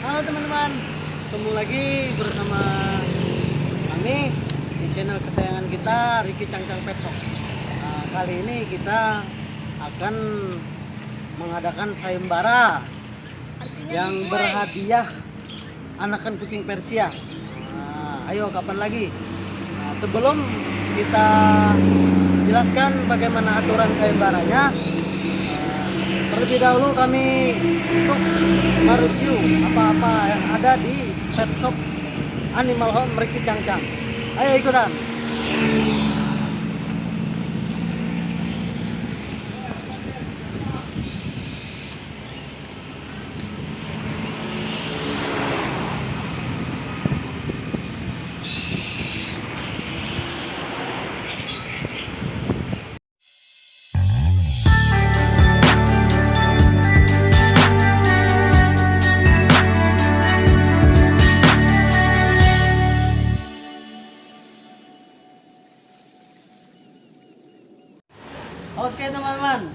Halo teman-teman, ketemu lagi bersama kami di channel kesayangan kita, Ricky Cangcang Pet Shop. Nah, kali ini kita akan mengadakan sayembara yang berhadiah anakan kucing Persia. Nah, ayo kapan lagi? Nah, sebelum kita jelaskan bagaimana aturan sayembaranya, terlebih dahulu kami untuk mereview apa-apa yang ada di pet shop Animal Home Ricky Cangcang. Ayo ikutan. Oke teman-teman,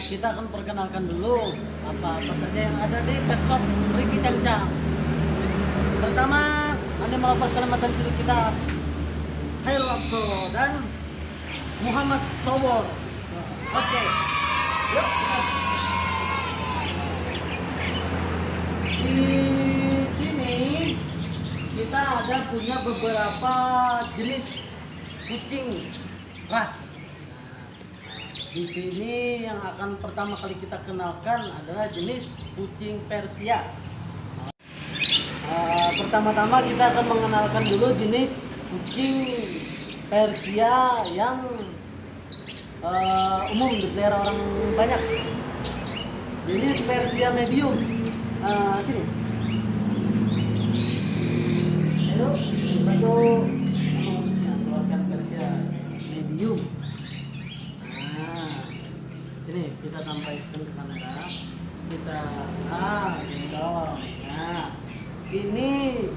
kita akan perkenalkan dulu apa-apa saja yang ada di pet shop Ricky Cangcang bersama animal lovers Kalimantan cilik kita, Hairul Abdo dan Muhammad Sobor. Oke, yuk. Di sini kita ada punya beberapa jenis kucing ras. Di sini yang akan pertama kali kita kenalkan adalah jenis kucing Persia. Pertama-tama kita akan mengenalkan dulu jenis kucing Persia yang umum dipelihara orang banyak. Jenis Persia medium. Sini. Ayo, bantu maksudnya keluarkan Persia medium. Sini kita sampaikan ke kamera, kita gitu. Nah, ini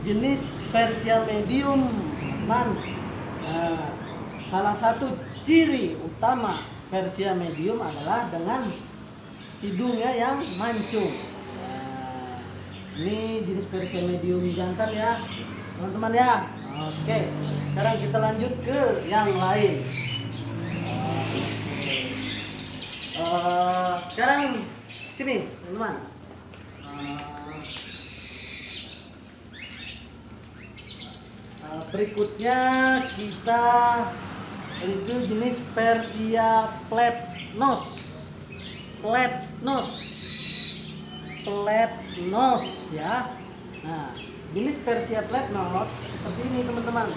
jenis Persia medium, teman. Salah satu ciri utama Persia medium adalah dengan hidungnya yang mancung. Ini jenis Persia medium jantan ya, teman-teman ya. Oke, sekarang kita lanjut ke yang lain. Sekarang sini teman-teman, berikutnya kita review jenis Persia flat nose ya. Nah, jenis Persia flat nose seperti ini teman-teman.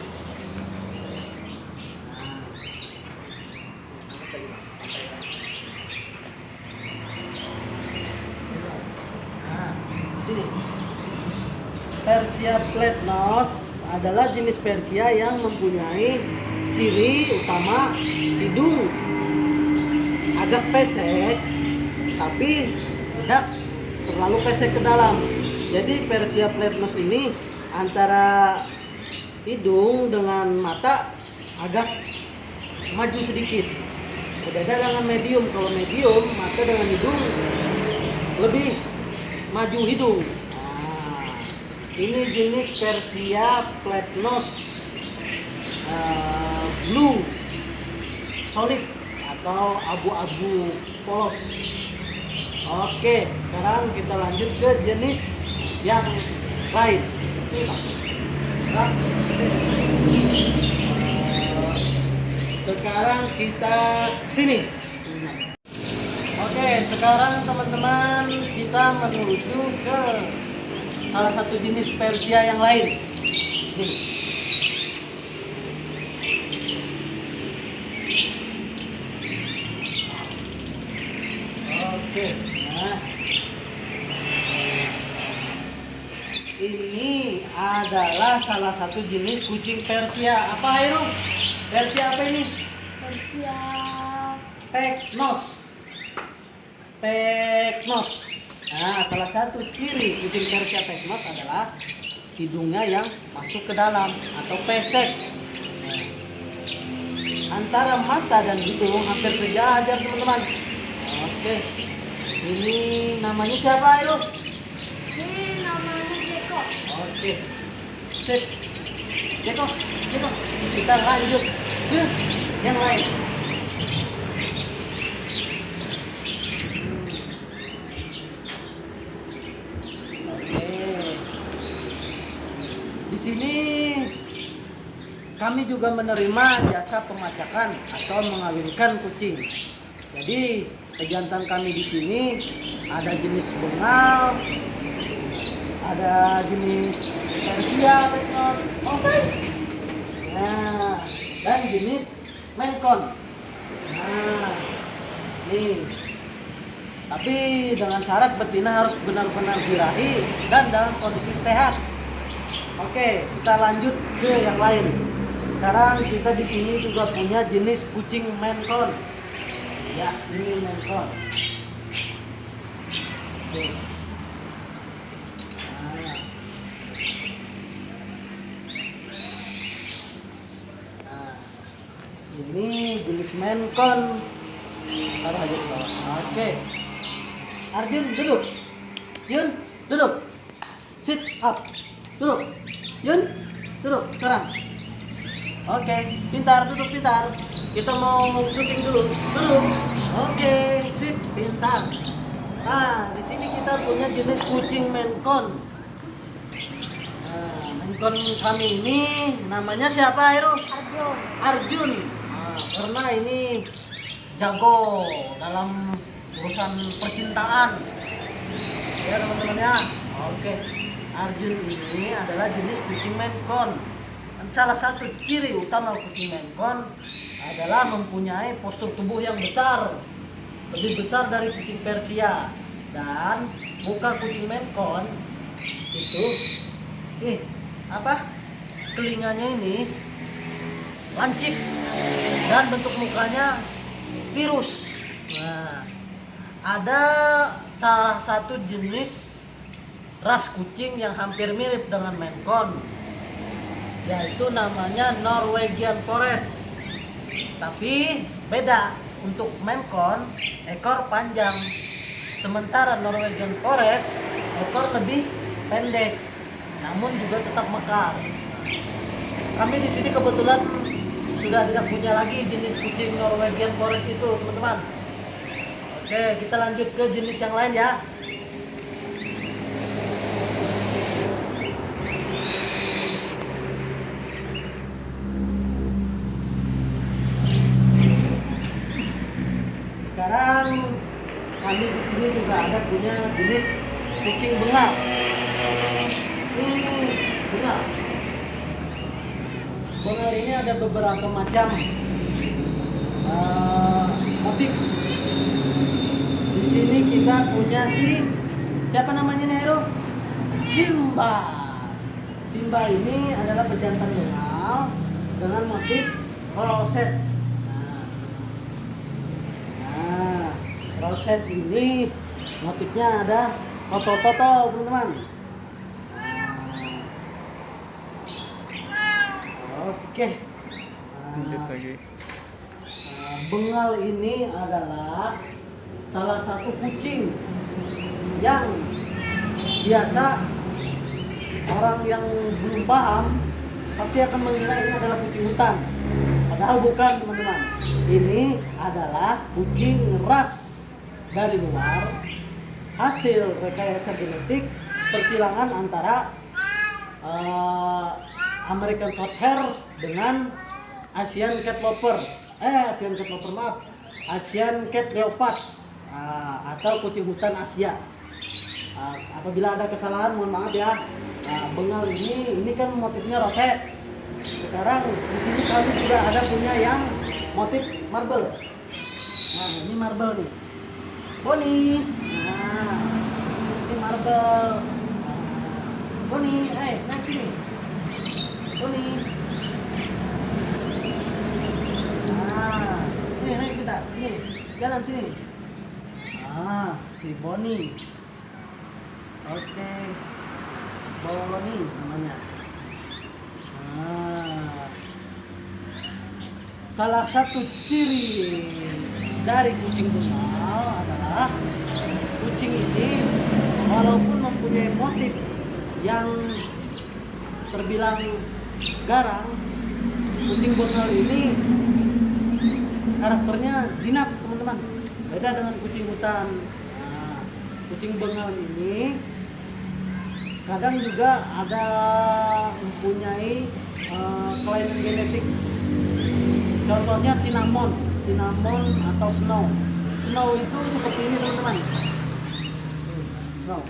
Persia flat nose adalah jenis Persia yang mempunyai ciri utama hidung agak pesek, tapi tidak terlalu pesek ke dalam. Jadi Persia flat nose ini antara hidung dengan mata agak maju sedikit. Berbeda dengan medium. Kalau medium mata dengan hidung lebih maju hidung. Ini jenis Persia flat nose blue solid atau abu-abu polos. Oke, sekarang kita lanjut ke jenis yang lain. Sekarang kita sini. Oke, sekarang teman-teman kita menuju ke salah satu jenis Persia yang lain. Oke, nah ini adalah salah satu jenis kucing Persia. Apa Heru? Persia apa ini? Persia Peknos. Nah, salah satu ciri kucing Persia Peknos adalah hidungnya yang masuk ke dalam atau pesek. Antara mata dan hidung hampir sejajar teman-teman. Oke, ini namanya siapa itu? ini Oke, sip. Jeko, Jeko. Kita lanjut ke yang lain. Oke. Di sini kami juga menerima jasa pemacakan atau mengawinkan kucing. Jadi pejantan kami di sini ada jenis bengal, ada jenis Persia, Petros, nah, dan jenis Mancon. Nah, nih. Tapi dengan syarat betina harus benar-benar birahi dan dalam kondisi sehat. Oke, kita lanjut ke yang lain. Sekarang kita di sini juga punya jenis kucing Mancon. Ya, ini Mancon. Oke. Nah, ini jenis Mancon. Taruh aja di bawah. Oke. Arjun duduk. Yun duduk. Sit up. Duduk. Yun duduk sekarang. Oke, pintar, duduk pintar. Kita mau syuting dulu. Duduk. Oke, sip, pintar. Nah, di sini kita punya jenis kucing Mancon. Nah, Mancon kami ini namanya siapa, Heru? Arjun. Arjun. Nah, karena ini jago dalam urusan percintaan. Ya, teman-teman ya. Oke. Arjun ini adalah jenis kucing Mancon. Dan salah satu ciri utama kucing Mancon adalah mempunyai postur tubuh yang besar, lebih besar dari kucing Persia. Dan muka kucing Mancon itu, telinganya ini lancip dan bentuk mukanya tirus. Nah, ada salah satu jenis ras kucing yang hampir mirip dengan Mancon, yaitu namanya Norwegian Forest. Tapi beda, untuk Mancon ekor panjang, sementara Norwegian Forest ekor lebih pendek, namun juga tetap mekar. Kami di sini kebetulan sudah tidak punya lagi jenis kucing Norwegian Forest itu, teman-teman. Oke, kita lanjut ke jenis yang lain ya. Sekarang kami di sini juga ada punya jenis kucing bengal. Ini bengal. Bengal ini ada beberapa macam motif. Di sini kita punya siapa namanya nih, Hero? Simba. Simba ini adalah pejantan bengal dengan motif roset. Roset ini motifnya ada toto-toto, teman-teman. Oke. Bengal ini adalah salah satu kucing yang biasa orang yang belum paham pasti akan mengira ini adalah kucing hutan. Padahal bukan, teman-teman. Ini adalah kucing ras dari luar, hasil rekayasa genetik persilangan antara American Shorthair dengan Asian Cat Leopard, Asian Cat Leopard, atau kucing hutan Asia. Apabila ada kesalahan mohon maaf ya. Bengal ini kan motifnya roset. Sekarang di sini kami juga ada punya yang motif marble. Nah, ini marble nih. Boni. Nah, ini marble. Boni, naik sini. Boni. Nah, ini naik kita. Sini. Jalan sini. Si Boni. Oke. Boni namanya. Salah satu ciri dari kucing bengal adalah kucing ini walaupun mempunyai motif yang terbilang garang, kucing bengal ini karakternya jinak teman-teman, beda dengan kucing hutan. Nah, kucing bengal ini kadang juga ada mempunyai kelainan genetik. Contohnya cinnamon atau snow. Snow itu seperti ini teman-teman. Snow.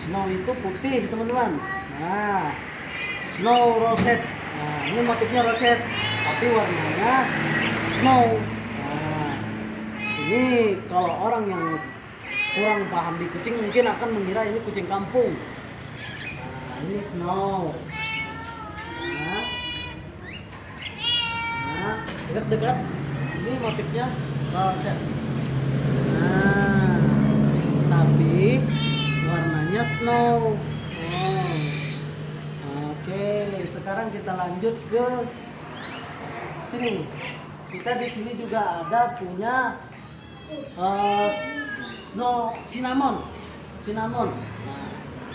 Snow itu putih teman-teman. Nah, snow roset. Nah, ini motifnya roset, tapi warnanya snow. Nah, ini kalau orang yang kurang paham di kucing mungkin akan mengira ini kucing kampung. Nah, ini snow. Nah, dekat-dekat. Ini motifnya roset. Nah, tapi warnanya snow. Oke, sekarang kita lanjut ke sini. Kita di sini juga ada punya snow cinnamon. Nah,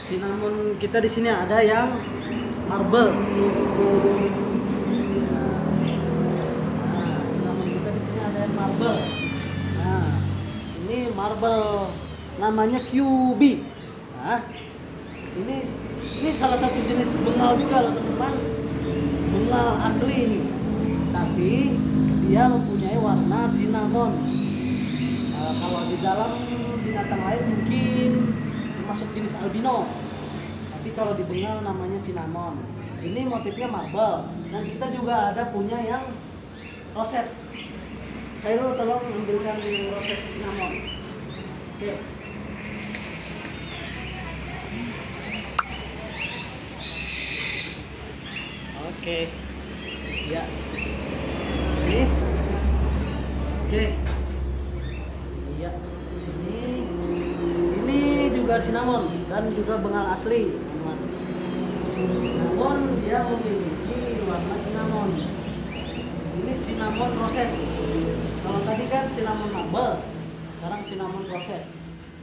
cinnamon kita di sini ada yang marble. Nah, cinnamon kita di sini ada yang marble. Nah, ini marble namanya QB. Nah, ini salah satu jenis bengal juga loh teman-teman, bengal asli ini, tapi dia mempunyai warna cinnamon. Kalau di dalam binatang lain mungkin termasuk jenis albino, tapi kalau di bengal namanya cinnamon. Ini motifnya marble, dan kita juga ada punya yang roset. Kairo, tolong ambilkan roset cinnamon. Oke. Oke, ya, ini, oke, iya, sini, ini juga cinnamon dan juga bengal asli, teman. Namun dia memiliki warna cinnamon. Ini cinnamon roset. Kalau tadi kan cinnamon marble, sekarang cinnamon roset.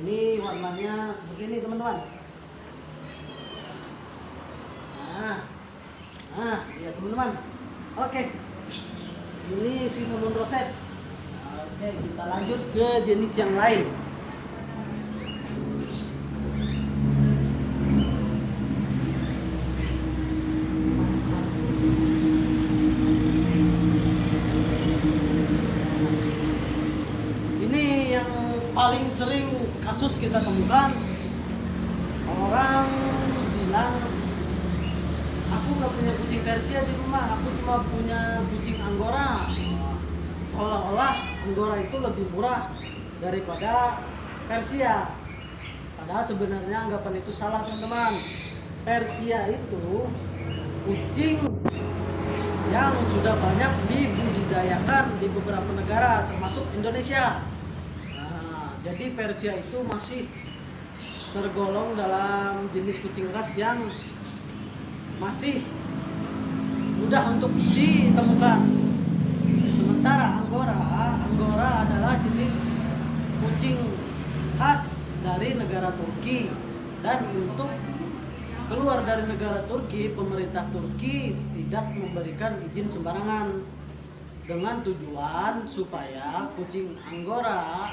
Ini warnanya seperti ini teman-teman. Nah, ya teman-teman. Oke. Ini cinnamon roset. Oke, kita lanjut ke jenis yang lain. Ini yang paling sering kasus kita temukan. Orang bilang, aku nggak punya kucing Persia di rumah, aku cuma punya kucing Angora. Seolah-olah Angora itu lebih murah daripada Persia. Padahal sebenarnya anggapan itu salah teman-teman. Persia itu kucing yang sudah banyak dibudidayakan di beberapa negara termasuk Indonesia. Nah, jadi Persia itu masih tergolong dalam jenis kucing ras yang masih mudah untuk ditemukan. Sementara Angora adalah jenis kucing khas dari negara Turki, dan untuk keluar dari negara Turki, pemerintah Turki tidak memberikan izin sembarangan, dengan tujuan supaya kucing Angora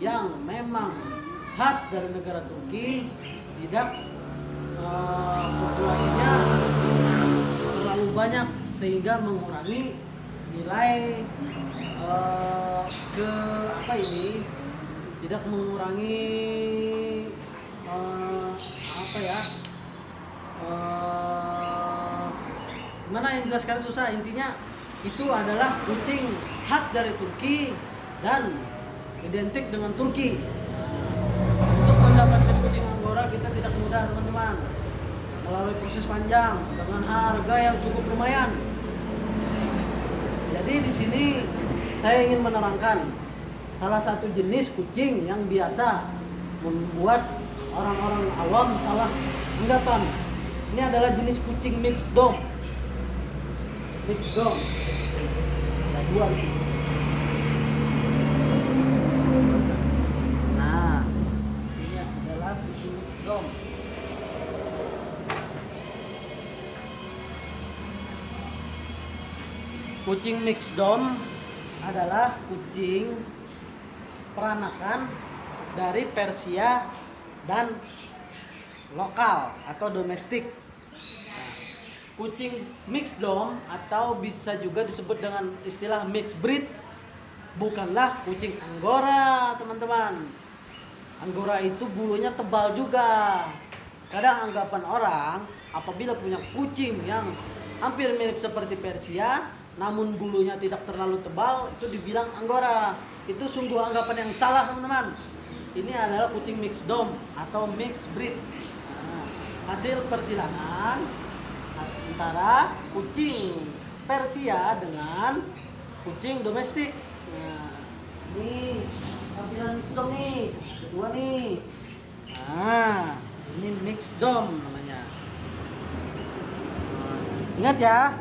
yang memang khas dari negara Turki tidak populasinya terlalu banyak, sehingga mengurangi nilai tidak mengurangi gimana yang jelaskan susah. Intinya itu adalah kucing khas dari Turki dan identik dengan Turki. Untuk mendapatkan kucing Angora kita tidak mudah teman-teman, melalui proses panjang dengan harga yang cukup lumayan. Jadi di sini saya ingin menerangkan salah satu jenis kucing yang biasa membuat orang-orang awam salah anggapan. Ini adalah jenis kucing mixed dog. Mixed dog. Ada dua di sini. Nah, ini adalah kucing mixed dog. Kucing mixed dog adalah kucing peranakan dari Persia dan lokal atau domestik. Kucing mixed dog atau bisa juga disebut dengan istilah mixed breed bukanlah kucing Anggora, teman-teman. Anggora itu bulunya tebal juga. Kadang anggapan orang apabila punya kucing yang hampir mirip seperti Persia namun bulunya tidak terlalu tebal itu dibilang Anggora. Itu sungguh anggapan yang salah, teman-teman. Ini adalah kucing mixed dog atau mixed breed. Nah, hasil persilangan antara kucing Persia dengan kucing domestik. Nah, ini tampilan mixed dog nih, kedua nih. Nah, ini mixed dog namanya. Nah, ingat ya,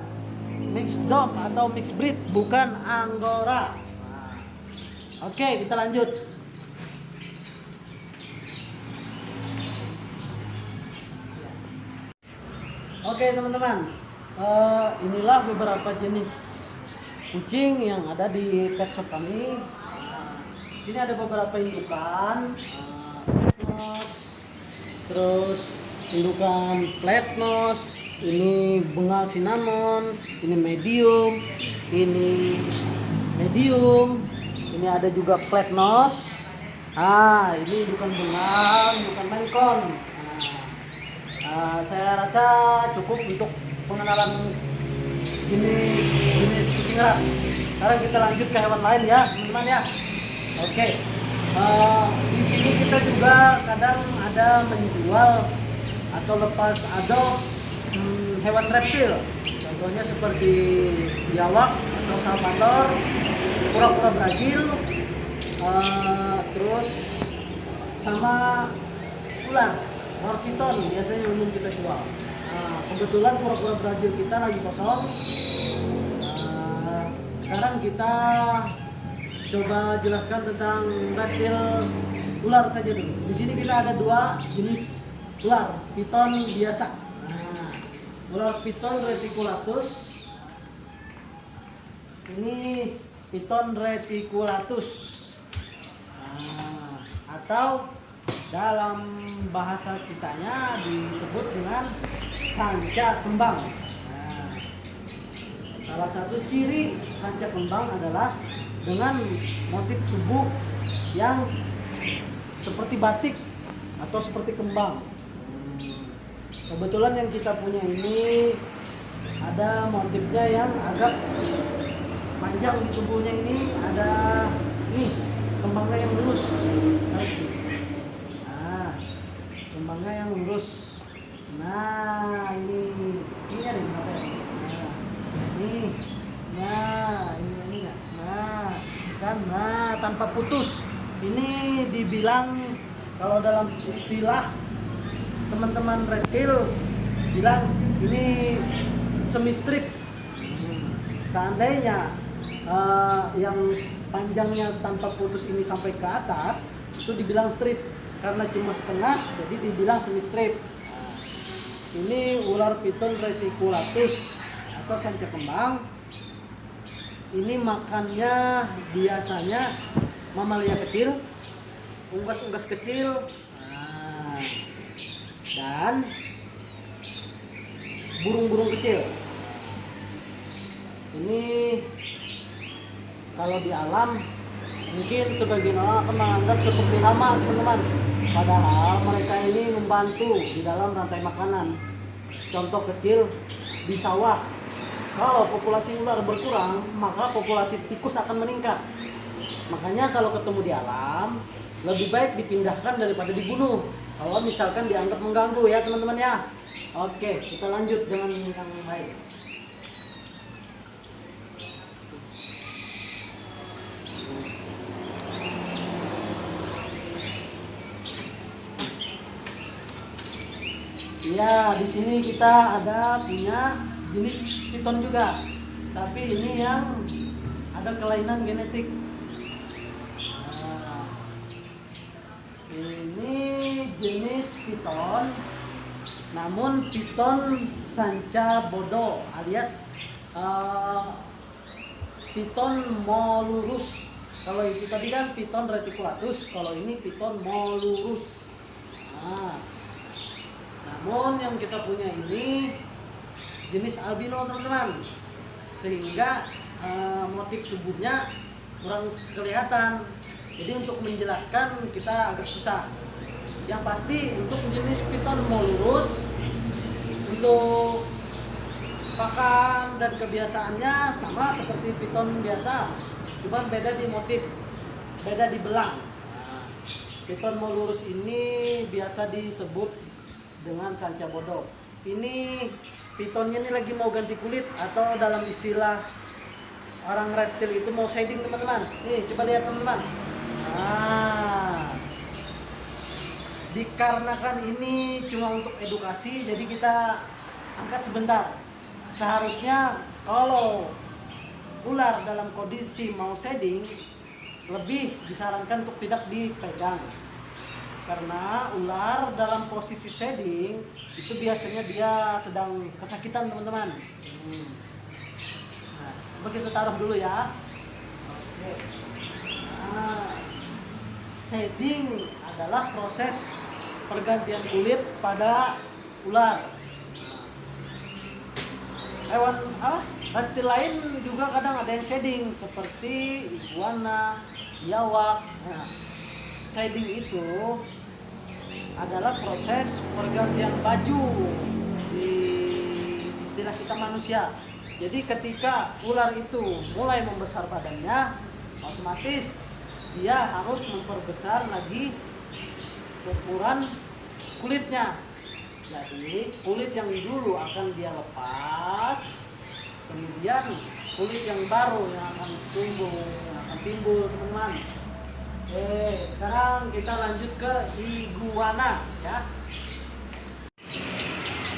mixed dog atau mixed breed bukan Anggora. Nah, oke, kita lanjut. Oke teman-teman, inilah beberapa jenis kucing yang ada di pet shop kami. Sini ada beberapa indukan, nose, terus indukan flat nose, ini bengal cinnamon, ini medium, ini ada juga flat nose. Ini indukan bengal, indukan mancon. Saya rasa cukup untuk pengenalan jenis kucing ras. Sekarang kita lanjut ke hewan lain ya, teman-teman ya. Oke. Di sini kita juga kadang ada menjual atau lepas adop hewan reptil. Contohnya seperti biawak atau salamander, kura-kura Brazil, terus sama ular. Ular piton biasanya umum kita jual. Kebetulan kura-kura Brazil kita lagi kosong. Sekarang kita coba jelaskan tentang reptil ular saja dulu. Di sini kita ada dua jenis ular piton biasa. Ular piton reticulatus. Ini piton reticulatus. Atau dalam bahasa kitanya disebut dengan sanca kembang. Salah satu ciri sanca kembang adalah dengan motif tubuh yang seperti batik atau seperti kembang. Kebetulan yang kita punya ini ada motifnya yang agak panjang di tubuhnya ini, ada nih kembangnya yang lurus. Kembangnya yang lurus. Nah, ini ada di mata. Ini. Nah, tanpa putus. Ini dibilang kalau dalam istilah teman-teman reptil bilang ini semi strip. Seandainya yang panjangnya tanpa putus ini sampai ke atas itu dibilang strip. Karena cuma setengah, jadi dibilang semi strip. Ini ular piton reticulatus atau sanca kembang. Ini makannya biasanya mamalia kecil, unggas-unggas kecil, dan burung-burung kecil. Ini kalau di alam mungkin sebagian orang akan menganggap seperti hama, teman-teman. Padahal mereka ini membantu di dalam rantai makanan. Contoh kecil di sawah. Kalau populasi ular berkurang, maka populasi tikus akan meningkat. Makanya kalau ketemu di alam, lebih baik dipindahkan daripada dibunuh. Kalau misalkan dianggap mengganggu ya teman-teman ya. Oke, kita lanjut dengan yang lain. Ya, di sini kita ada punya jenis piton juga, tapi ini yang ada kelainan genetik. Nah, ini jenis piton, namun piton sanca bodo alias piton molurus. Kalau itu tadi kan piton reticulatus, kalau ini piton molurus. Nah, namun yang kita punya ini jenis albino teman-teman, sehingga motif tubuhnya kurang kelihatan. Jadi untuk menjelaskan kita agak susah. Yang pasti untuk jenis piton molurus, untuk pakan dan kebiasaannya sama seperti piton biasa, cuma beda di motif, beda di belang. Nah, piton molurus ini biasa disebut dengan sanca bodo. Ini pitonnya ini lagi mau ganti kulit, atau dalam istilah orang reptil itu mau shading teman-teman. Nih coba lihat teman-teman. Nah, dikarenakan ini cuma untuk edukasi, jadi kita angkat sebentar. Seharusnya kalau ular dalam kondisi mau shading, lebih disarankan untuk tidak dipegang, karena ular dalam posisi shading itu biasanya dia sedang kesakitan teman-teman. Nah, coba kita taruh dulu ya. Oke. Nah, shading adalah proses pergantian kulit pada ular. Hewan reptil lain juga kadang ada yang shading, seperti iguana, biawak. Nah, shading itu adalah proses pergantian baju di istilah kita manusia. Jadi ketika ular itu mulai membesar badannya, otomatis dia harus memperbesar lagi ukuran kulitnya. Jadi kulit yang dulu akan dia lepas, kemudian kulit yang baru yang akan timbul teman-teman. Sekarang kita lanjut ke iguana ya.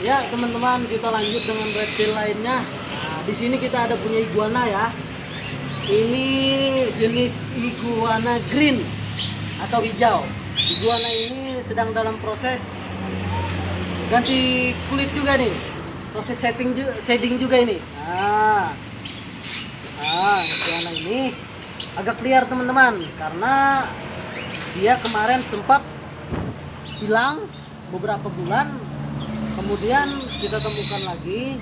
Ya teman-teman, kita lanjut dengan reptil lainnya. Nah, di sini kita ada punya iguana ya. Ini jenis iguana green atau hijau. Iguana ini sedang dalam proses ganti kulit juga nih, proses shading juga ini. Iguana ini agak liar teman-teman, karena dia kemarin sempat hilang beberapa bulan, kemudian kita temukan lagi,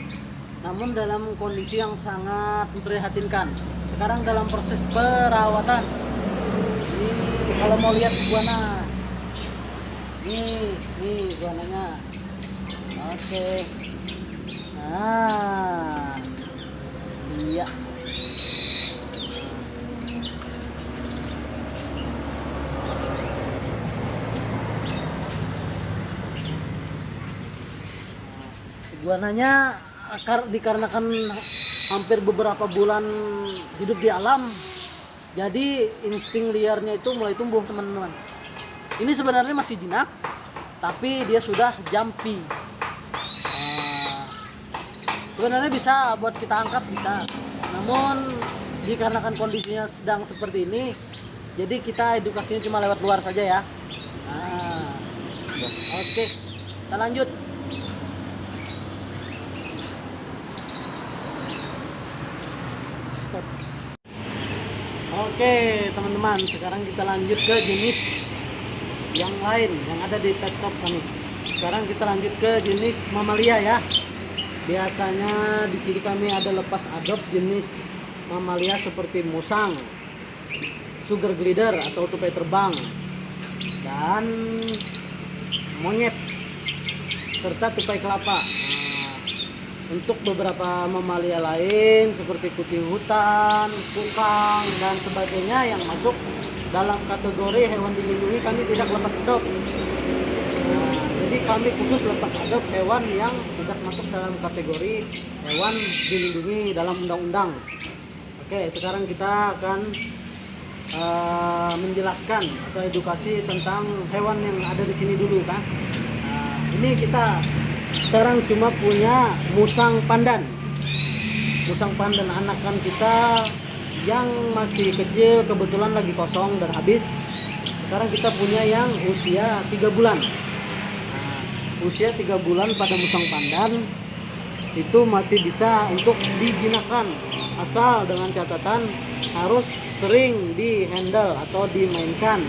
namun dalam kondisi yang sangat memprihatinkan. Sekarang dalam proses perawatan. Ini kalau mau lihat iguana, nih iguananya. Oke. Nah, iya. Iguananya dikarenakan hampir beberapa bulan hidup di alam, jadi insting liarnya itu mulai tumbuh teman-teman. Ini sebenarnya masih jinak, tapi dia sudah jumpy. Sebenarnya bisa buat kita angkat, bisa, namun dikarenakan kondisinya sedang seperti ini, jadi kita edukasinya cuma lewat luar saja ya. Oke, kita lanjut. Oke teman-teman, sekarang kita lanjut ke jenis yang lain yang ada di pet shop kami. Sekarang kita lanjut ke jenis mamalia ya. Biasanya di sini kami ada lepas adop jenis mamalia seperti musang, sugar glider atau tupai terbang, dan monyet, serta tupai kelapa. Untuk beberapa mamalia lain seperti kucing hutan, kukang, dan sebagainya yang masuk dalam kategori hewan dilindungi, kami tidak lepas adop. Jadi kami khusus lepas adop hewan yang tidak masuk dalam kategori hewan dilindungi dalam undang-undang. Oke, sekarang kita akan menjelaskan atau edukasi tentang hewan yang ada di sini dulu kan. Ini kita sekarang cuma punya musang pandan. Musang pandan anakan kita yang masih kecil, kebetulan lagi kosong dan habis. Sekarang kita punya yang usia 3 bulan. Nah, usia 3 bulan pada musang pandan itu masih bisa untuk dijinakkan, asal dengan catatan harus sering di handle atau dimainkan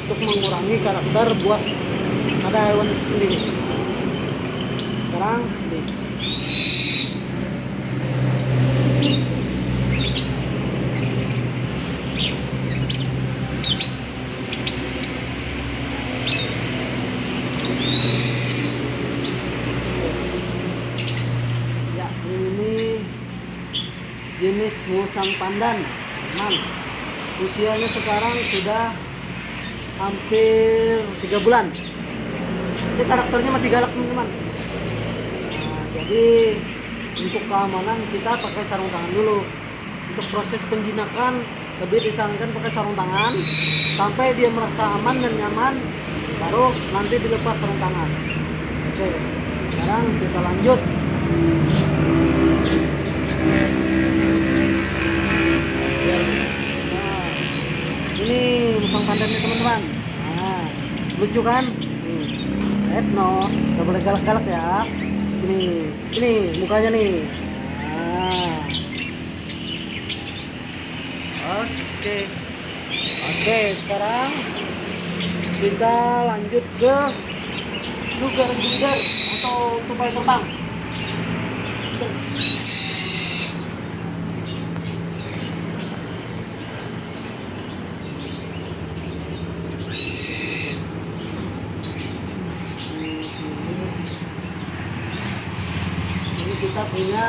untuk mengurangi karakter buas pada hewan itu sendiri. Sekarang nih. Ya, ini jenis musang pandan, teman. Usianya sekarang sudah hampir 3 bulan. Ini karakternya masih galak, teman-teman. Nah, jadi untuk keamanan kita pakai sarung tangan dulu. Untuk proses penjinakan lebih disarankan pakai sarung tangan sampai dia merasa aman dan nyaman, baru nanti dilepas sarung tangan. Oke, sekarang kita lanjut. Nah, ini musang pandannya teman-teman. Nah, lucu kan? No, gak boleh galak-galak ya. Sini mukanya nih. Nah. Oke, sekarang kita lanjut ke sugar glider atau tupai terbang. Ini kita punya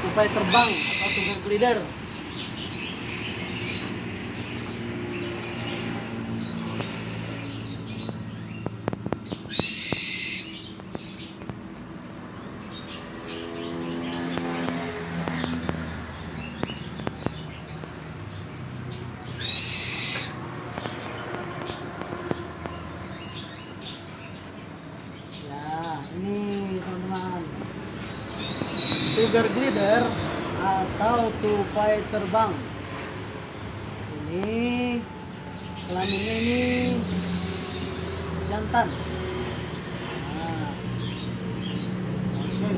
tupai terbang atau sugar glider. Ini teman-teman, sugar glider atau tupai terbang. Ini kelaminnya ini jantan. Nah, oke.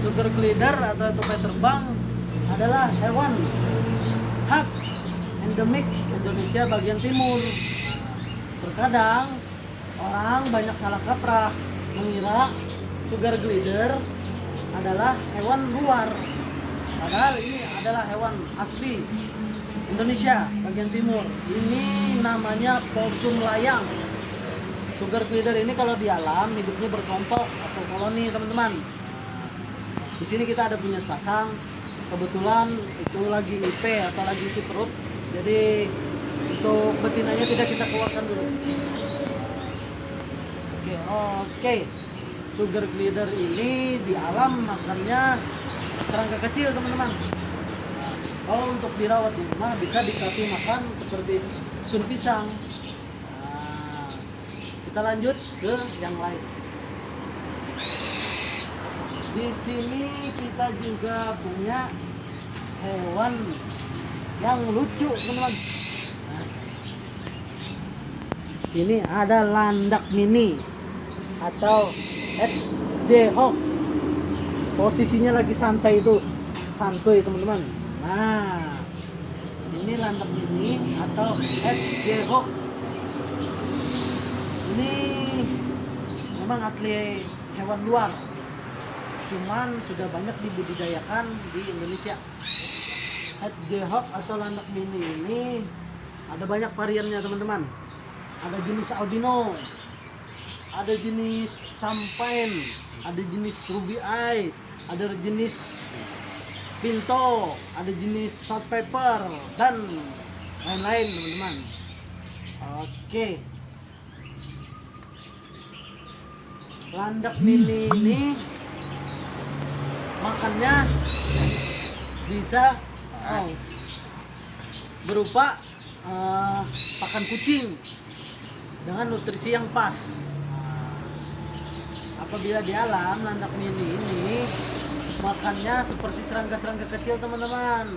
Sugar glider atau tupai terbang adalah hewan khas endemik Indonesia bagian timur. Terkadang orang banyak salah kaprah mengira sugar glider adalah hewan luar, padahal ini adalah hewan asli Indonesia bagian timur. Ini namanya possum layang. Sugar glider ini kalau di alam hidupnya berkelompok atau koloni, teman-teman. Di sini kita ada punya sepasang, kebetulan itu lagi IP atau lagi isi perut, jadi untuk betinanya tidak kita keluarkan dulu. Oke. Sugar glider ini di alam makannya serangga kecil, teman-teman. Kalau untuk dirawat di rumah bisa dikasih makan seperti sun pisang. Nah, kita lanjut ke yang lain. Di sini kita juga punya hewan yang lucu, teman-teman. Nah, sini ada landak mini atau hedgehog. Posisinya lagi santai itu, santuy, teman-teman. Nah, ini landak mini atau hedgehog. Ini memang asli hewan luar, cuman sudah banyak dibudidayakan di Indonesia. Hedgehog atau landak mini ini ada banyak variannya, teman-teman. Ada jenis albino, ada jenis champagne, ada jenis ruby eye, ada jenis pinto, ada jenis salt pepper, dan lain-lain, teman-teman. Oke, landak mini ini makannya bisa berupa pakan kucing dengan nutrisi yang pas. apabila di alam landak mini ini makannya seperti serangga-serangga kecil teman-teman.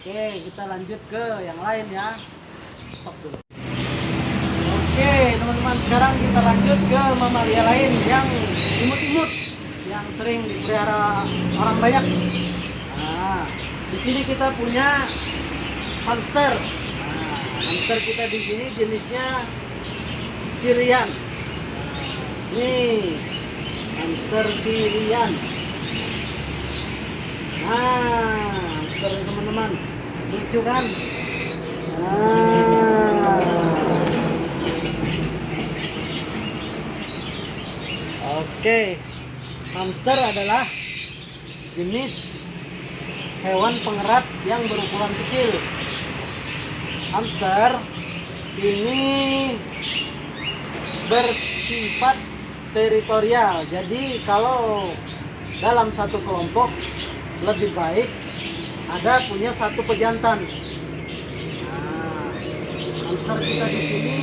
Oke, kita lanjut ke yang lain ya. Stop dulu. Oke teman-teman, sekarang kita lanjut ke mamalia lain yang imut-imut, yang sering dipelihara orang banyak. Nah, di sini kita punya hamster. Nah, hamster kita di sini jenisnya Syrian. Nih, hamster Syrian. Nah, hamster teman-teman, lucu kan? Nah, oke, hamster adalah jenis hewan pengerat yang berukuran kecil. Hamster ini bersifat teritorial. Jadi kalau dalam satu kelompok lebih baik ada punya satu pejantan. Nah, hamster kita di sini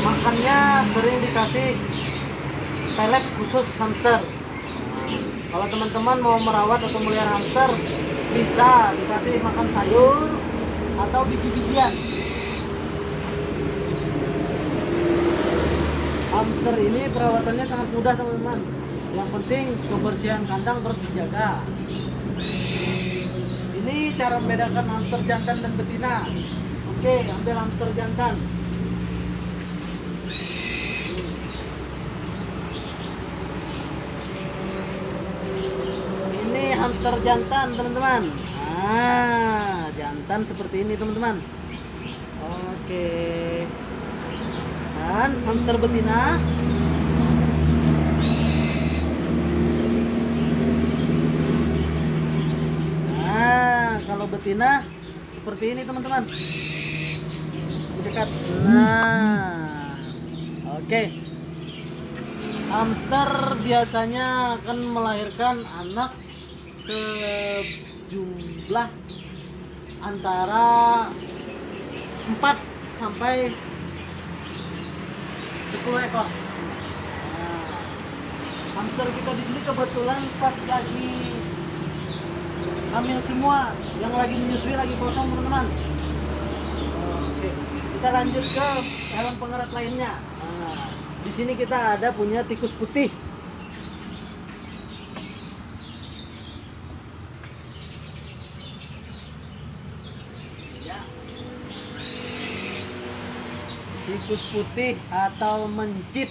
makannya sering dikasih pelet khusus hamster. Kalau teman-teman mau merawat atau melihara hamster, bisa dikasih makan sayur atau biji-bijian. Hamster ini perawatannya sangat mudah teman-teman. Yang penting kebersihan kandang terus dijaga. Ini cara membedakan hamster jantan dan betina. Oke, ambil hamster jantan. Ini hamster jantan teman-teman. Nah, jantan seperti ini teman-teman. Oke. Dan hamster betina. Nah, kalau betina seperti ini teman-teman. Dekat. Nah, oke. Hamster biasanya akan melahirkan anak sejumlah antara 4 sampai 10 ekor. Nah, hamster kita di sini kebetulan pas lagi hamil semua, yang lagi menyusui lagi kosong teman-teman. Oke, kita lanjut ke hewan pengerat lainnya. Nah, di sini kita ada punya tikus putih. Ya. Tikus putih atau mencit.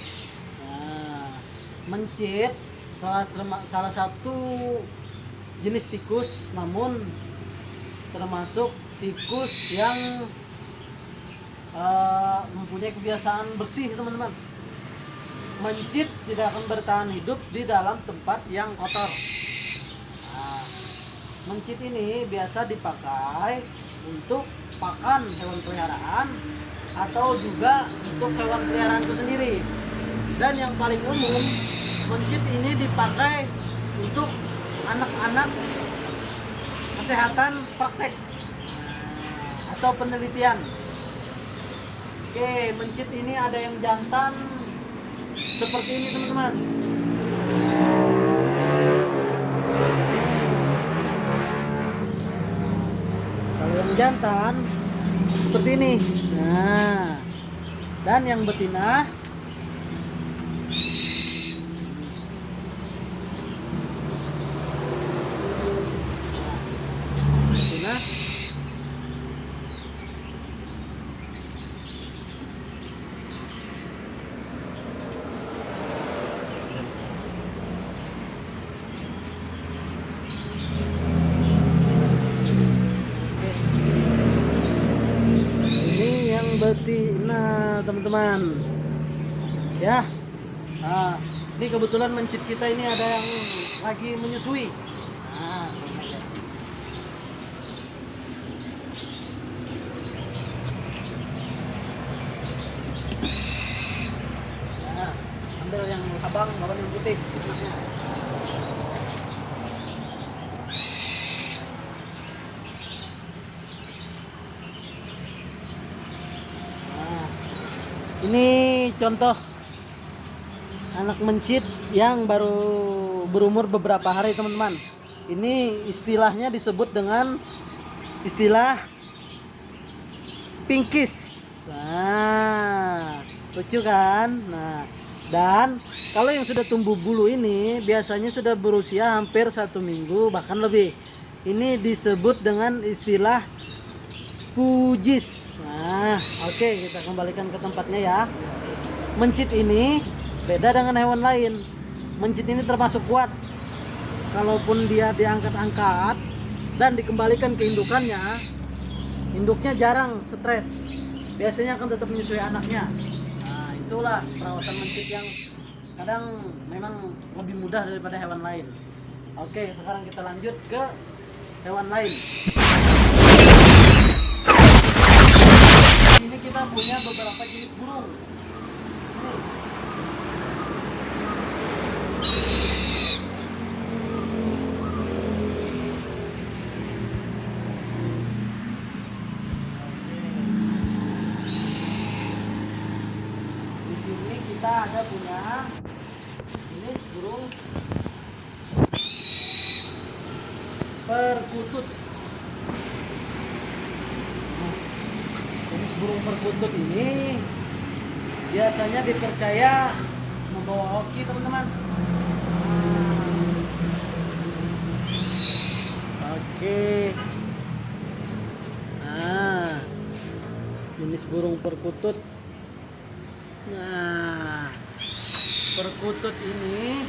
Nah, mencit salah satu jenis tikus, namun termasuk tikus yang mempunyai kebiasaan bersih teman-teman. Mencit tidak akan bertahan hidup di dalam tempat yang kotor. Nah, mencit ini biasa dipakai untuk pakan hewan peliharaan atau juga untuk hewan peliharaan itu sendiri. Dan yang paling umum, mencit ini dipakai untuk anak-anak kesehatan praktek atau penelitian. Oke, mencit ini ada yang jantan seperti ini teman-teman. Kalau yang jantan seperti ini. Nah, dan yang betina betina teman-teman ya. Nah, ini kebetulan mencit kita ini ada yang lagi menyusui. Nah, ambil yang abang, bawa yang putih. Ini contoh anak mencit yang baru berumur beberapa hari teman-teman. Ini istilahnya disebut dengan istilah pinkis. Nah, lucu kan? Nah, dan kalau yang sudah tumbuh bulu ini biasanya sudah berusia hampir 1 minggu bahkan lebih. Ini disebut dengan istilah pujis. Nah, oke, kita kembalikan ke tempatnya ya. Mencit ini beda dengan hewan lain. Mencit ini termasuk kuat. Kalaupun dia diangkat-angkat dan dikembalikan ke indukannya, induknya jarang stres. Biasanya akan tetap menyusui anaknya. Nah, itulah perawatan mencit yang kadang memang lebih mudah daripada hewan lain. Oke, sekarang kita lanjut ke hewan lain. Ini kita punya beberapa jenis burung. Ini. Di sini kita ada punya jenis burung perkutut. Jenis burung perkutut ini biasanya dipercaya membawa hoki teman-teman. Oke. Nah, jenis burung perkutut. Nah, perkutut ini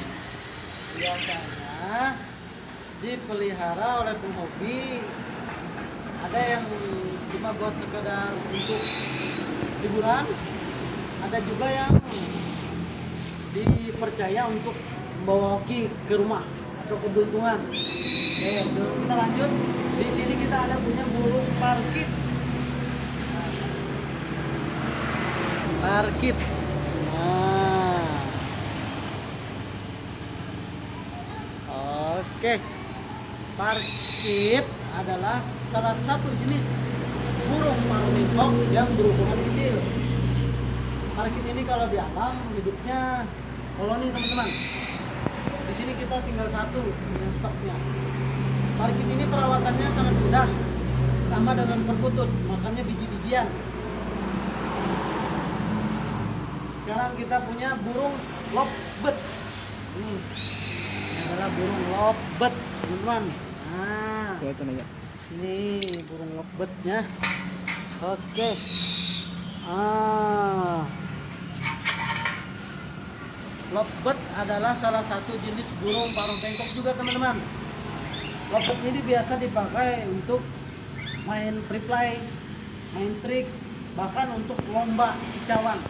biasanya dipelihara oleh penghobi. Ada yang cuma buat sekedar untuk liburan, ada juga yang dipercaya untuk membawa hoki ke rumah atau keberuntungan. Oke, kita lanjut. Di sini kita ada punya burung parkit. Parkit. Nah, oke. Parkit adalah salah satu jenis burung parkit yang berukuran kecil. Parkit ini kalau di alam hidupnya koloni teman-teman. Di sini kita tinggal satu yang stoknya. Parkit ini perawatannya sangat mudah, sama dengan perkutut, makannya biji-bijian. Sekarang kita punya burung lovebird. Ini adalah burung lovebird, teman-teman. Nah, ini burung lovebirdnya. Oke. Lovebird adalah salah satu jenis burung paruh bengkok juga teman-teman. Lovebird ini biasa dipakai untuk main free play, main trik, bahkan untuk lomba kicauan.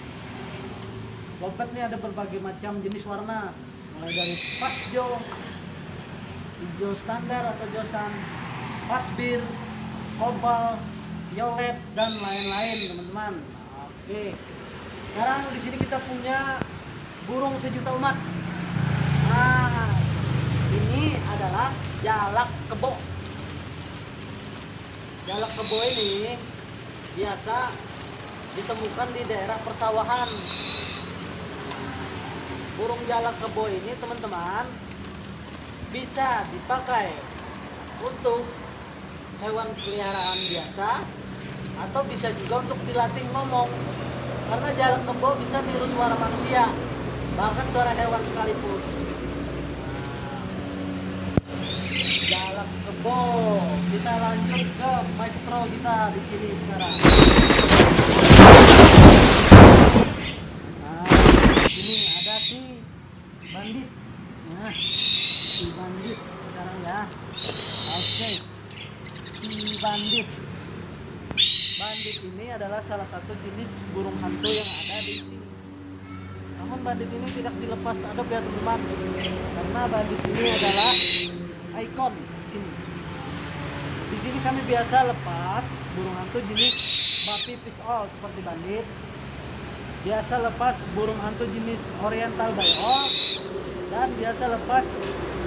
Lovebird ini ada berbagai macam jenis warna, mulai dari pasjo, hijau standar atau josan, pasbir, kobal, violet, dan lain-lain teman-teman. Oke, sekarang di sini kita punya burung sejuta umat. Nah, ini adalah jalak kebo. Jalak kebo ini biasa ditemukan di daerah persawahan. Burung jalak kebo ini teman-teman bisa dipakai untuk hewan peliharaan biasa atau bisa juga untuk dilatih ngomong, karena jalak kebo bisa niru suara manusia, bahkan suara hewan sekalipun. Jalak kebo. Kita lanjut ke maestro kita di sini sekarang. Nah, ini ada si bandit. Nah, si bandit sekarang ya. Oke. Si bandit. Bandit ini adalah salah satu jenis burung hantu yang ada di sini. Namun bandit ini tidak dilepas adab ya teman-teman, karena bandit ini adalah ikon di sini. Di sini kami biasa lepas burung hantu jenis babi pisol seperti bandit. Biasa lepas burung hantu jenis oriental bayol, dan biasa lepas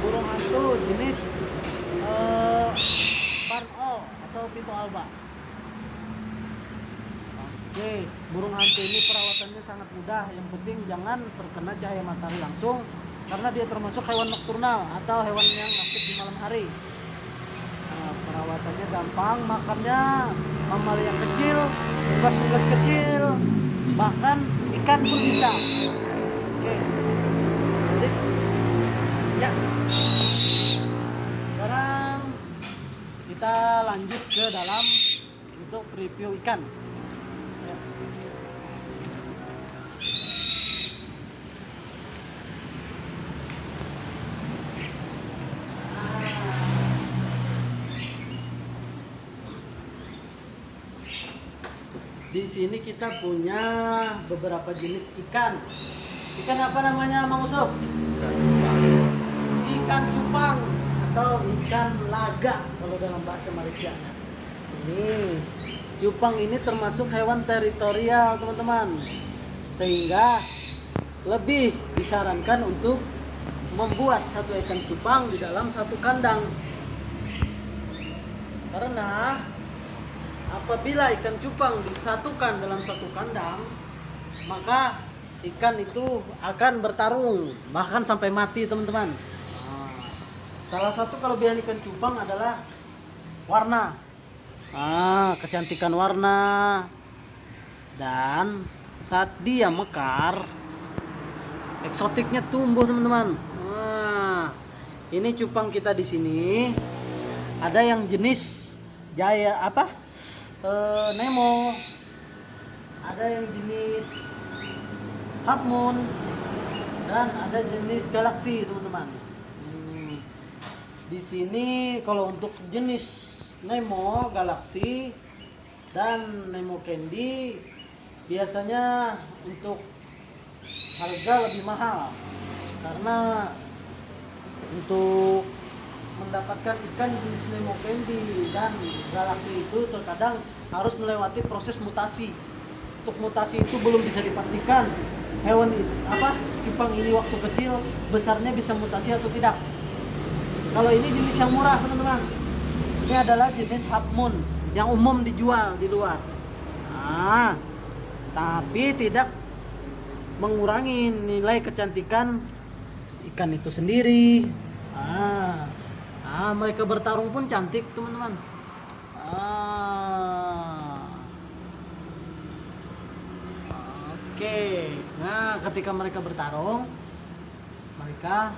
burung hantu jenis barn owl atau pinto alba. Oke, burung hantu ini perawatannya sangat mudah. Yang penting jangan terkena cahaya matahari langsung, karena dia termasuk hewan nokturnal atau hewan yang aktif di malam hari. Nah, perawatannya gampang, makannya mamalia kecil, unggas-unggas kecil, bahkan ikan pun bisa. Oke, nanti ya. Sekarang kita lanjut ke dalam untuk review ikan. Ya. Di sini kita punya beberapa jenis ikan. Ikan apa namanya, Mang Usop? Ikan cupang atau ikan laga kalau dalam bahasa Malaysia. Ini cupang ini termasuk hewan teritorial, teman-teman. Sehingga lebih disarankan untuk membuat satu ikan cupang di dalam satu kandang. Karena apabila ikan cupang disatukan dalam satu kandang, maka ikan itu akan bertarung bahkan sampai mati, teman-teman. Salah satu kelebihan ikan cupang adalah warna. Kecantikan warna. Dan saat dia mekar, eksotiknya tumbuh, teman-teman. Ini cupang kita di sini ada yang jenis Nemo, ada yang jenis Half Moon, dan ada jenis Galaxy, teman-teman. Di sini kalau untuk jenis Nemo, Galaxy, dan Nemo Candy biasanya untuk harga lebih mahal, karena untuk mendapatkan ikan jenis Nemo Candy dan Galaxy itu terkadang harus melewati proses mutasi. Untuk mutasi itu belum bisa dipastikan hewan cupang ini waktu kecil besarnya bisa mutasi atau tidak. Kalau ini jenis yang murah, teman-teman. Ini adalah jenis Half Moon yang umum dijual di luar. Tapi tidak mengurangi nilai kecantikan ikan itu sendiri. Mereka bertarung pun cantik, teman-teman. Oke. Nah, ketika mereka bertarung, mereka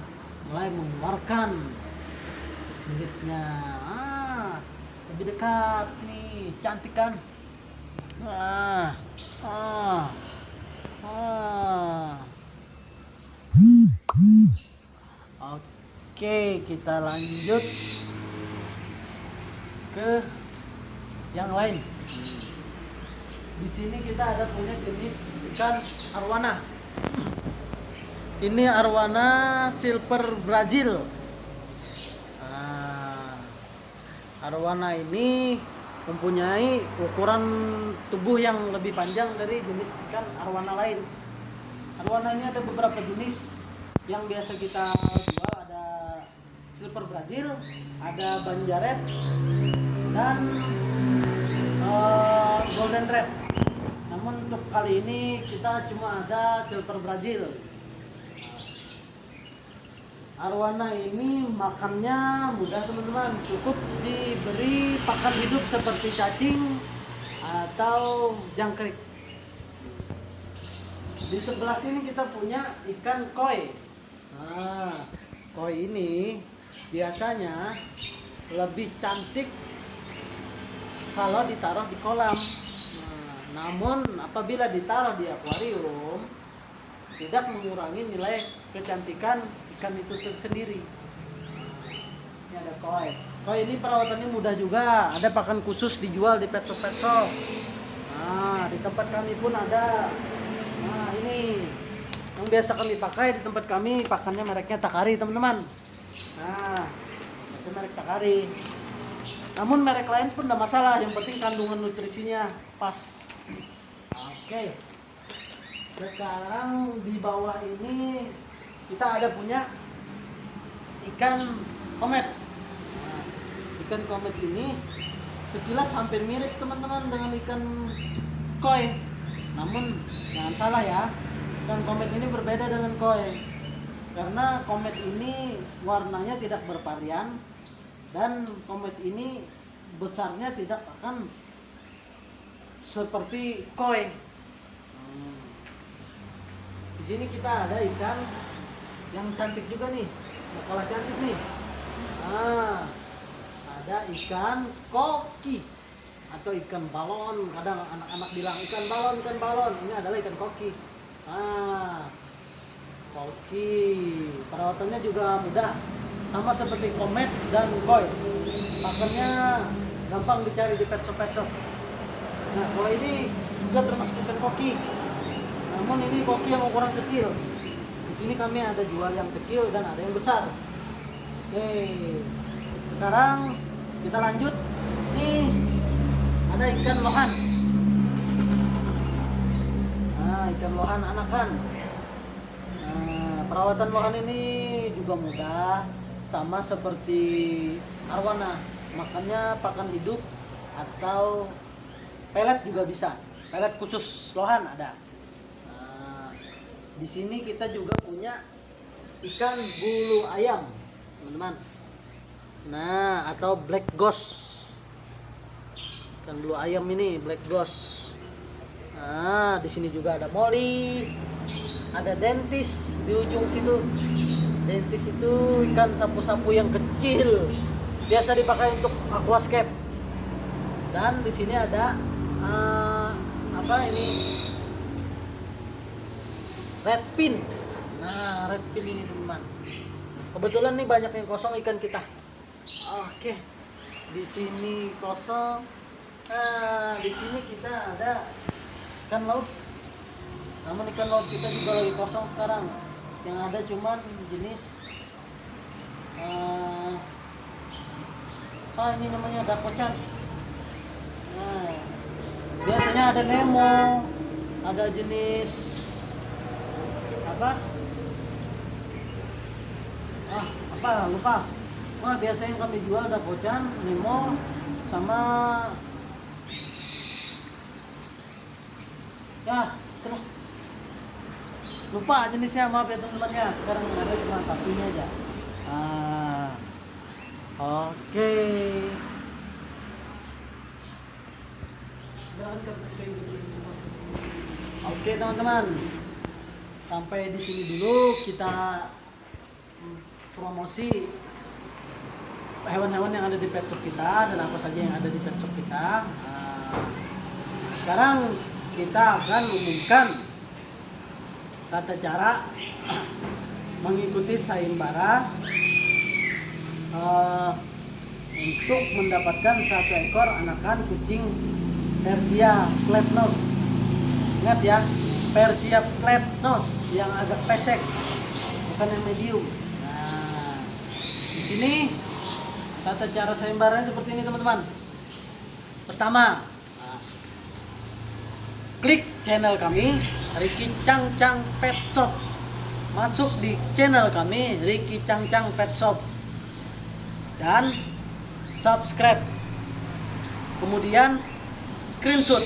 mulai mengeluarkan siripnya. Lebih dekat sini, cantik kan? Oke, kita lanjut ke yang lain. Di sini kita ada punya jenis ikan arwana. Ini arwana silver Brazil. Arwana ini mempunyai ukuran tubuh yang lebih panjang dari jenis ikan arwana lain. Arwana ini ada beberapa jenis yang biasa kita jual, ada silver Brazil, ada banjaret, dan golden red. Namun untuk kali ini kita cuma ada silver Brazil. Arwana ini makannya mudah, teman-teman. Cukup diberi pakan hidup seperti cacing atau jangkrik. Di sebelah sini kita punya ikan koi. Koi ini biasanya lebih cantik kalau ditaruh di kolam. Namun apabila ditaruh di akuarium, tidak mengurangi nilai kecantikan ikan itu tersendiri. Ini ada koi. Koi ini perawatannya mudah juga. Ada pakan khusus dijual di pet shop. Di tempat kami pun ada. Ini yang biasa kami pakai di tempat kami, pakannya mereknya Takari, teman-teman. Biasa merek Takari. Namun merek lain pun tidak masalah, yang penting kandungan nutrisinya pas. Oke. Sekarang di bawah ini kita ada punya ikan komet. Ikan komet ini sekilas hampir mirip, teman-teman, dengan ikan koi. Namun jangan salah ya, dan komet ini berbeda dengan koi. Karena komet ini warnanya tidak bervarian dan komet ini besarnya tidak akan seperti koi. Di sini kita ada ikan yang cantik juga nih, kalah cantik nih. Nah, ada ikan koki atau ikan balon. Kadang anak-anak bilang ikan balon, ikan balon. Ini adalah ikan koki. Ah, koki. Perawatannya juga mudah, sama seperti komet dan koi. Pakannya gampang dicari di pet shop. Nah, kalau ini juga termasuk ikan koki. Namun ini koki yang ukuran kecil. Di sini kami ada jual yang kecil dan ada yang besar. Oke, sekarang kita lanjut. Nih ada ikan lohan. Nah, ikan lohan anakan. Nah, perawatan lohan ini juga mudah, sama seperti arwana. Makannya pakan hidup atau pelet juga bisa. Pelet khusus lohan ada. Nah, di sini kita juga punya ikan bulu ayam, teman-teman. Nah, atau black ghost. Ikan bulu ayam ini black ghost. Nah, di sini juga ada molly, ada dentis di ujung situ. Dentis itu ikan sapu-sapu yang kecil, biasa dipakai untuk aquascape. Dan di sini ada apa ini? Red pin. Nah, red pin ini teman. Kebetulan nih banyak yang kosong ikan kita. Oke, di sini kosong. Nah, di sini kita ada ikan laut. Namun ikan laut kita juga lagi kosong sekarang. Yang ada cuman jenis ini namanya dakocan. Nah, biasanya ada Nemo, ada jenis lupa. Wah, biasanya yang kami jual dakocan, Nemo, sama ya itulah, lupa jenisnya, maaf ya teman-teman ya. Sekarang ada cuma satunya aja. Oke. Oke teman-teman, sampai di sini dulu kita promosi hewan-hewan yang ada di pet shop kita dan apa saja yang ada di pet shop kita. Sekarang kita akan umumkan tata cara mengikuti sayembara untuk mendapatkan 1 ekor anakan kucing Persia Flatnose. Ingat ya, Persia Flatnose yang agak pesek, bukan yang medium. Nah, di sini tata cara sayembaranya seperti ini teman-teman. Pertama, klik channel kami Ricky Chang Chang Pet Shop. Masuk di channel kami Ricky Chang Chang Pet Shop dan subscribe. Kemudian screenshot.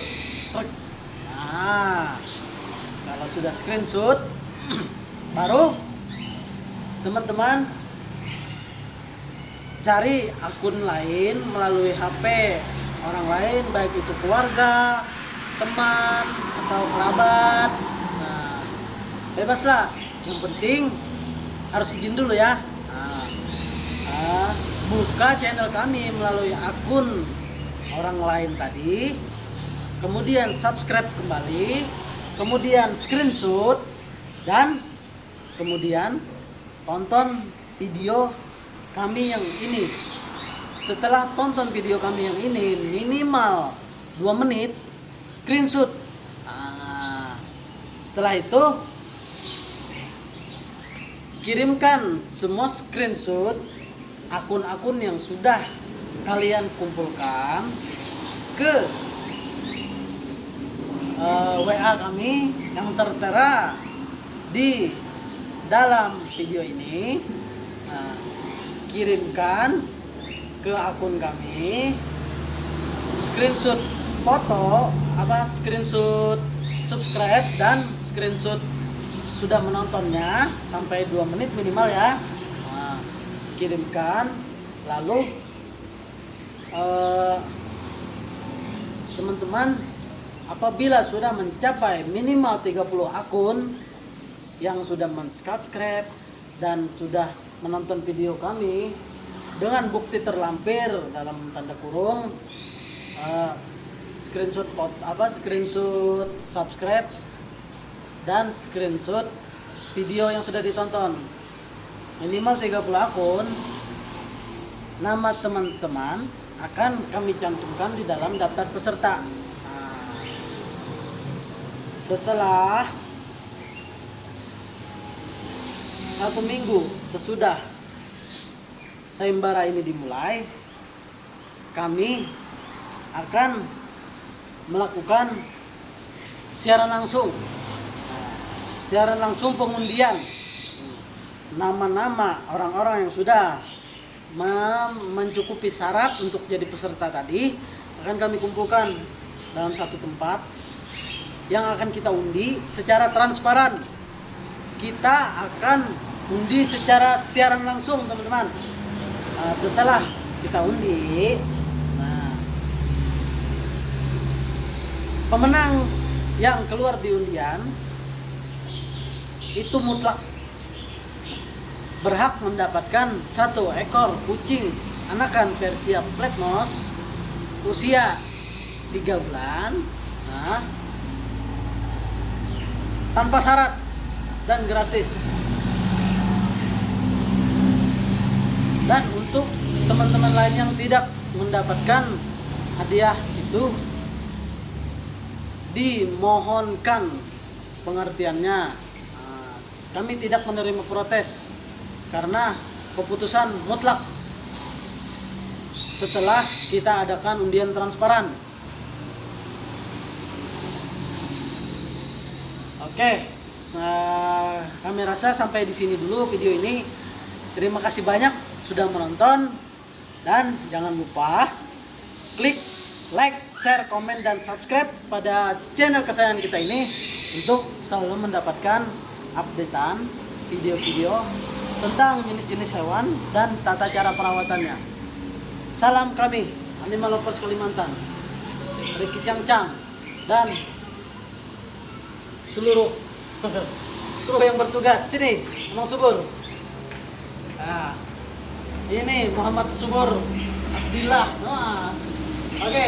Nah, kalau sudah screenshot baru teman-teman cari akun lain melalui HP orang lain, baik itu keluarga, teman, atau kerabat. Nah, bebas lah, yang penting harus izin dulu ya. Buka channel kami melalui akun orang lain tadi, kemudian subscribe kembali, kemudian screenshot, dan kemudian tonton video kami yang ini. Setelah tonton video kami yang ini minimal 2 menit, screenshot. Setelah itu kirimkan semua screenshot akun-akun yang sudah kalian kumpulkan ke WA kami yang tertera di dalam video ini. Kirimkan ke akun kami screenshot foto, screenshot subscribe dan screenshot sudah menontonnya sampai 2 menit minimal ya. Nah, kirimkan. Lalu teman-teman apabila sudah mencapai minimal 30 akun yang sudah subscribe dan sudah menonton video kami dengan bukti terlampir dalam tanda kurung screenshot subscribe dan screenshot video yang sudah ditonton minimal 30 akun, nama teman-teman akan kami cantumkan di dalam daftar peserta. Setelah 1 minggu sesudah sayembara ini dimulai, kami akan melakukan siaran langsung pengundian nama-nama orang-orang yang sudah mencukupi syarat untuk jadi peserta tadi akan kami kumpulkan dalam satu tempat yang akan kita undi secara transparan. Kita akan undi secara siaran langsung, teman-teman. Setelah kita undi, pemenang yang keluar di undian itu mutlak berhak mendapatkan 1 ekor kucing anakan Persia Black Nose usia 3 bulan, tanpa syarat dan gratis. Dan untuk teman-teman lain yang tidak mendapatkan hadiah itu, dimohonkan pengertiannya. Kami tidak menerima protes karena keputusan mutlak setelah kita adakan undian transparan. Oke, kami rasa sampai di sini dulu video ini. Terima kasih banyak sudah menonton dan jangan lupa klik like, share, komen, dan subscribe pada channel kesayangan kita ini untuk selalu mendapatkan updatean video-video tentang jenis-jenis hewan dan tata cara perawatannya. Salam kami, Animal Lovers Kalimantan, Ricky Cangcang, dan seluruh kru yang bertugas. Sini, Bang Subur. Ini Muhammad Subur Abdillah. Oke,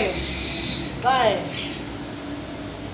bye.